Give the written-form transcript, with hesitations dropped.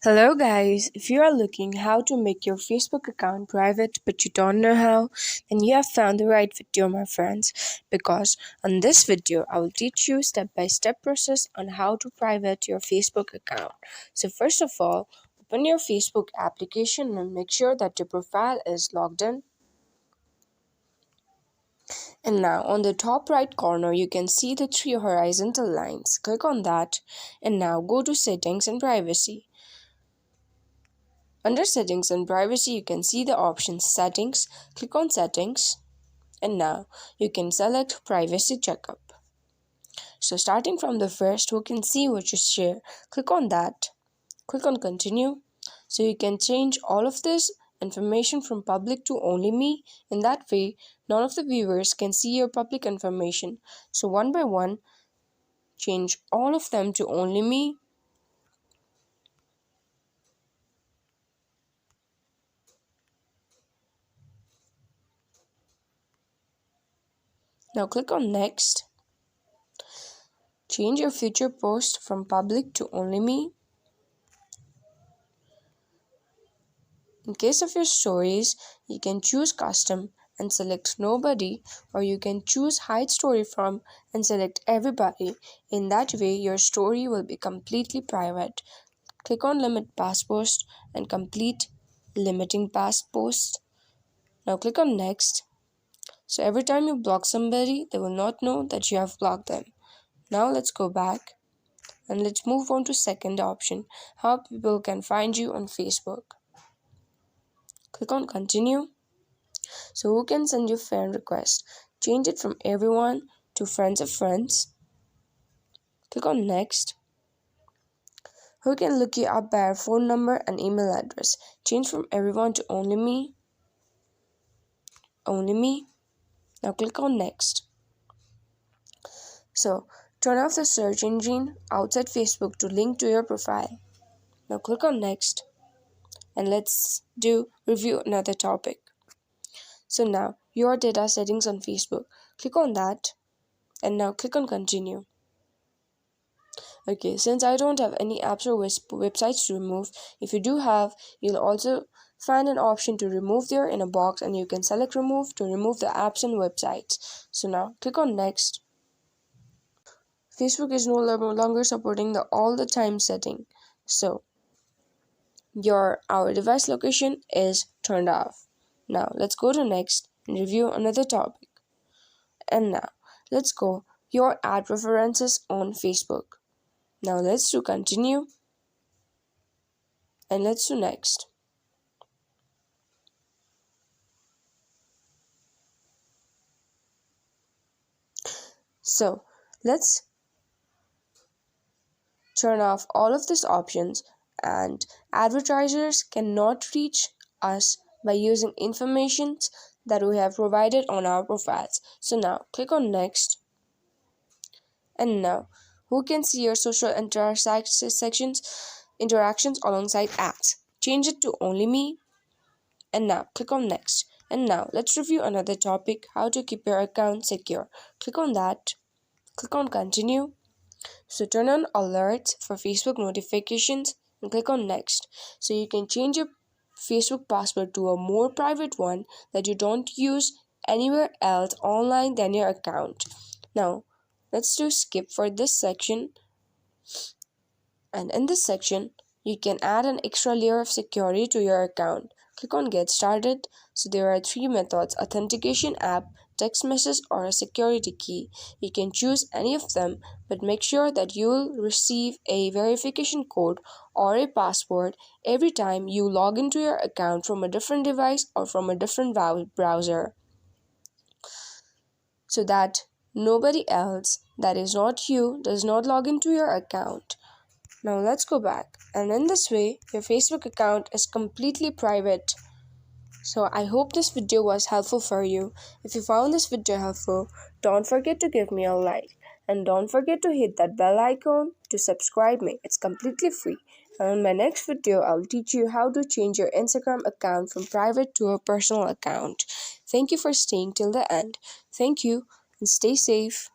Hello guys, if you are looking how to make your Facebook account private but you don't know how, then you have found the right video my friends, because on this video I will teach you step-by-step process on how to private your Facebook account. So first of all, open your Facebook application and make sure that your profile is logged in. And now on the top right corner you can see the three horizontal lines. Click on that and now go to settings and privacy. Under settings and privacy, you can see the option settings. Click on settings and now you can select privacy checkup. So starting from the first, who can see what you share, click on that. Click on continue. So you can change all of this information from public to only me. In that way, none of the viewers can see your public information. So one by one, change all of them to only me. Now click on next. Change your future post from public to only me. In case of your stories, you can choose custom and select nobody, or you can choose hide story from and select everybody. In that way, your story will be completely private. Click on limit past post and complete limiting past post. Now click on next. So every time you block somebody, they will not know that you have blocked them. Now let's go back and let's move on to second option, how people can find you on Facebook. Click on continue. So who can send you friend request? Change it from everyone to friends of friends. Click on next. Who can look you up by our phone number and email address? Change from everyone to only me. Only me. Now click on next. So turn off the search engine outside Facebook to link to your profile. Now click on next. And let's review another topic. So now your data settings on Facebook. Click on that and now click on continue. Okay, since I don't have any apps or websites to remove, if you do have, you'll also find an option to remove there in a box, and you can select remove to remove the apps and websites. So now click on next. Facebook is no longer supporting the all the time setting. So our device location is turned off. Now let's go to next and review another topic. And now let's go your ad preferences on Facebook. Now let's do continue and let's do next. So let's turn off all of these options, and advertisers cannot reach us by using information that we have provided on our profiles. So now click on next. And now who can see your social interactions alongside ads? Change it to only me. And now click on next. And now let's review another topic, how to keep your account secure. Click on that. Click on continue. So turn on alerts for Facebook notifications and click on next. So you can change your Facebook password to a more private one that you don't use anywhere else online than your account. Now let's do skip for this section. And in this section, you can add an extra layer of security to your account. Click on get started. So there are three methods: authentication app, text message, or a security key. You can choose any of them, but make sure that you will receive a verification code or a password every time you log into your account from a different device or from a different browser, so that nobody else that is not you does not log into your account. Now let's go back, and in this way your Facebook account is completely private. So I hope this video was helpful for you. If you found this video helpful, don't forget to give me a like, and don't forget to hit that bell icon to subscribe me. It's completely free. And in my next video, I'll teach you how to change your Instagram account from private to a personal account. Thank you for staying till the end. Thank you, and stay safe.